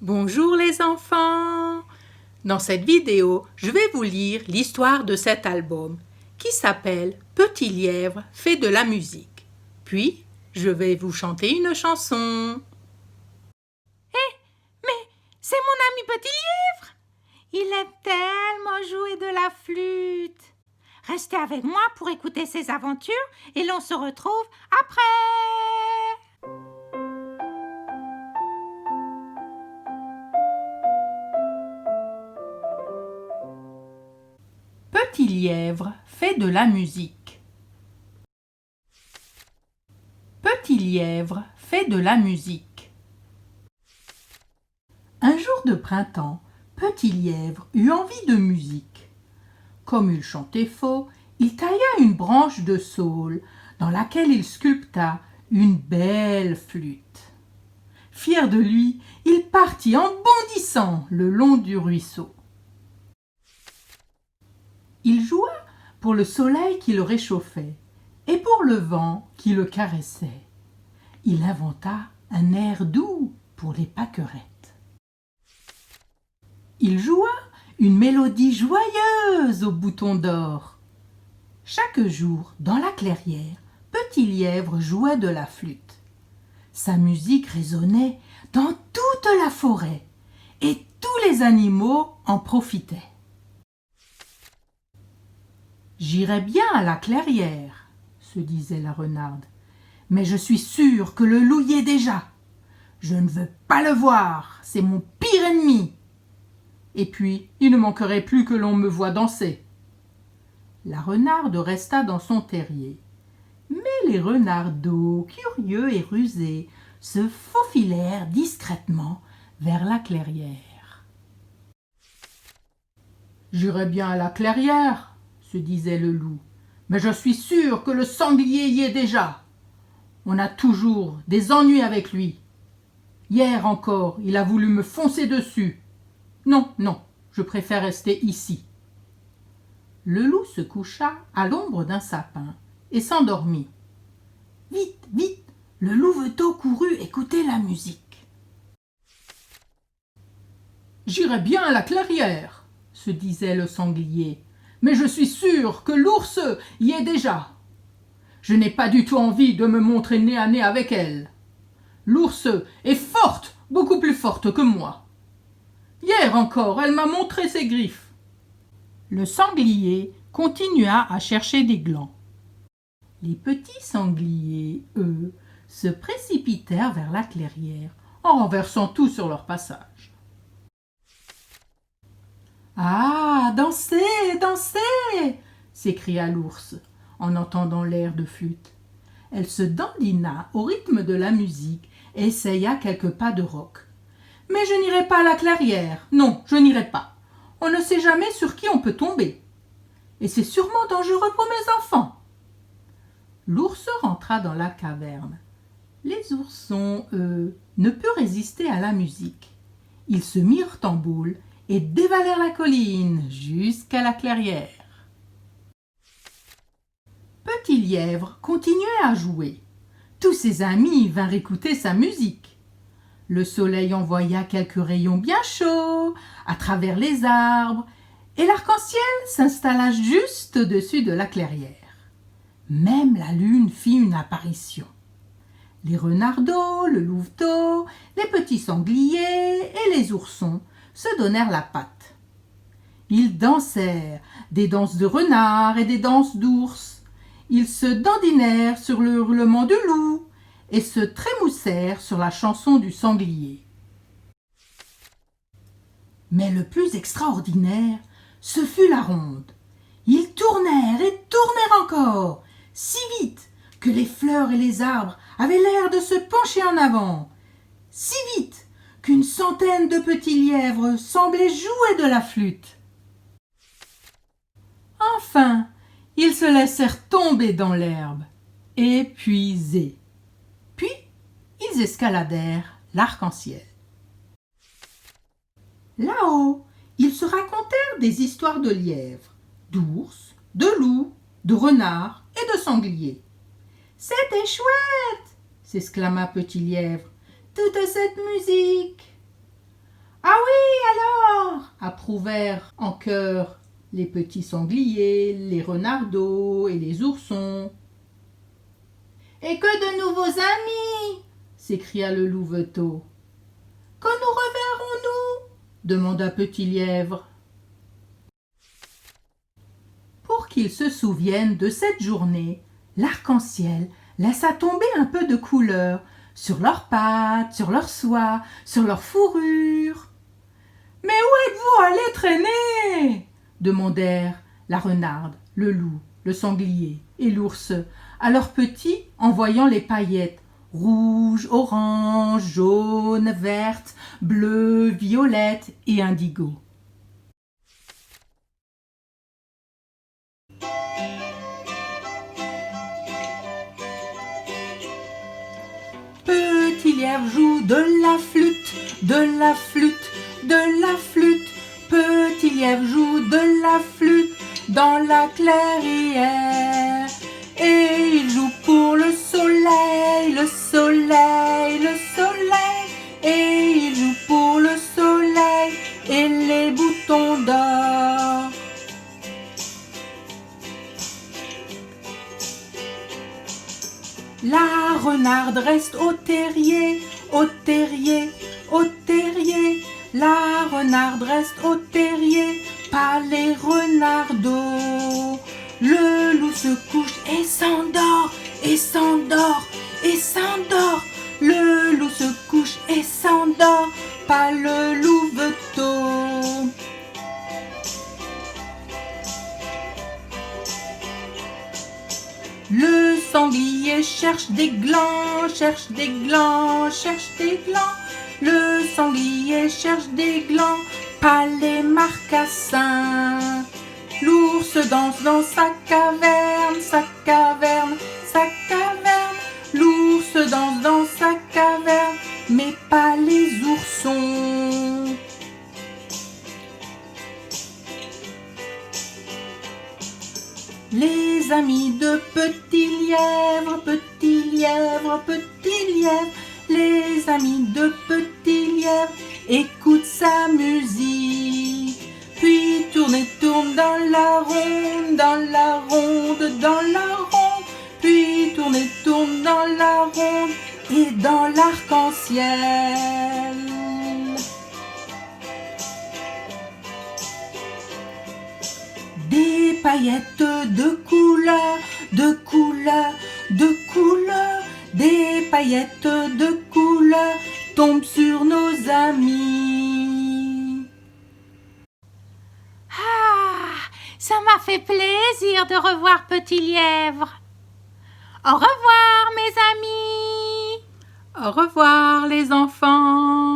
Bonjour les enfants! Dans cette vidéo, je vais vous lire l'histoire de cet album qui s'appelle Petit lièvre fait de la musique. Puis, je vais vous chanter une chanson. Mais c'est mon ami Petit lièvre! Il aime tellement jouer de la flûte! Restez avec moi pour écouter ses aventures et l'on se retrouve après! Petit lièvre fait de la musique. Petit lièvre fait de la musique. Un jour de printemps, Petit lièvre eut envie de musique. Comme il chantait faux, il tailla une branche de saule dans laquelle il sculpta une belle flûte. Fier de lui, il partit en bondissant le long du ruisseau. Il joua pour le soleil qui le réchauffait et pour le vent qui le caressait. Il inventa un air doux pour les pâquerettes. Il joua une mélodie joyeuse aux boutons d'or. Chaque jour, dans la clairière, Petit lièvre jouait de la flûte. Sa musique résonnait dans toute la forêt et tous les animaux en profitaient. « J'irai bien à la clairière, » se disait la renarde, « mais je suis sûre que le loup y est déjà. Je ne veux pas le voir, c'est mon pire ennemi. Et puis, il ne manquerait plus que l'on me voie danser. » La renarde resta dans son terrier. Mais les renardeaux, curieux et rusés, se faufilèrent discrètement vers la clairière. « J'irai bien à la clairière, » se disait le loup, « mais je suis sûr que le sanglier y est déjà. On a toujours des ennuis avec lui. Hier encore, il a voulu me foncer dessus. Non, non, je préfère rester ici. » Le loup se coucha à l'ombre d'un sapin et s'endormit. Vite, vite, le louveteau courut écouter la musique. « J'irai bien à la clairière, » se disait le sanglier, « mais je suis sûr que l'ours y est déjà. Je n'ai pas du tout envie de me montrer nez à nez avec elle. L'ours est forte, beaucoup plus forte que moi. Hier encore, elle m'a montré ses griffes. » Le sanglier continua à chercher des glands. Les petits sangliers, eux, se précipitèrent vers la clairière en renversant tout sur leur passage. « Ah, dansez, dansez !» s'écria l'ours en entendant l'air de flûte. Elle se dandina au rythme de la musique et essaya quelques pas de rock. « Mais je n'irai pas à la clairière, non, je n'irai pas. On ne sait jamais sur qui on peut tomber. Et c'est sûrement dangereux pour mes enfants. » L'ours rentra dans la caverne. Les oursons, eux, ne purent résister à la musique. Ils se mirent en boule et dévalèrent la colline jusqu'à la clairière. Petit lièvre continuait à jouer. Tous ses amis vinrent écouter sa musique. Le soleil envoya quelques rayons bien chauds à travers les arbres et l'arc-en-ciel s'installa juste au-dessus de la clairière. Même la lune fit une apparition. Les renardeaux, le louveteau, les petits sangliers et les oursons se donnèrent la patte. Ils dansèrent des danses de renard et des danses d'ours. Ils se dandinèrent sur le hurlement du loup et se trémoussèrent sur la chanson du sanglier. Mais le plus extraordinaire, ce fut la ronde. Ils tournèrent et tournèrent encore, si vite que les fleurs et les arbres avaient l'air de se pencher en avant, si vite qu'une centaine de petits lièvres semblaient jouer de la flûte. Enfin, ils se laissèrent tomber dans l'herbe, épuisés. Puis, ils escaladèrent l'arc-en-ciel. Là-haut, ils se racontèrent des histoires de lièvres, d'ours, de loups, de renards et de sangliers. « C'était chouette !» s'exclama Petit lièvre. « Toute cette musique !» Ah oui, alors, approuvèrent en chœur les petits sangliers, les renardeaux et les oursons. Et que de nouveaux amis, s'écria le louveteau. Quand nous reverrons-nous, demanda Petit Lièvre. Pour qu'ils se souviennent de cette journée, l'arc-en-ciel laissa tomber un peu de couleur sur leurs pattes, sur leurs soies, sur leurs fourrures. « Mais où êtes-vous allés traîner ?» demandèrent la renarde, le loup, le sanglier et l'ours à leurs petits en voyant les paillettes rouges, oranges, jaunes, vertes, bleues, violettes et indigo. Petit lièvre joue de la flûte, de la flûte, de la flûte. Petit lièvre joue de la flûte dans la clairière. Et il joue pour le soleil, le soleil, le soleil. Et il joue pour le soleil et les boutons d'or. La renarde reste au terrier, au terrier, au terrier. La renarde reste au terrier, pas les renardeaux. Le loup se couche et s'endort, et s'endort, et s'endort. Le loup se couche et s'endort, pas le louveteau. Le sanglier cherche des glands, cherche des glands, cherche des glands. Le sanglier cherche des glands, pas les marcassins. L'ours danse dans sa caverne, sa caverne, sa caverne. L'ours danse dans sa caverne, mais pas les oursons. Les amis de Petit Lièvre, Petit Lièvre, Petit Lièvre. Les amis de Petit Lièvre écoutent sa musique. Puis tourne et tourne dans la ronde, dans la ronde, dans la ronde. Puis tourne et tourne dans la ronde et dans l'arc-en-ciel. Des paillettes de couleur, de couleur, de couleur. Des paillettes de couleur tombent sur nos amis. Ah, ça m'a fait plaisir de revoir Petit Lièvre. Au revoir, mes amis. Au revoir les enfants.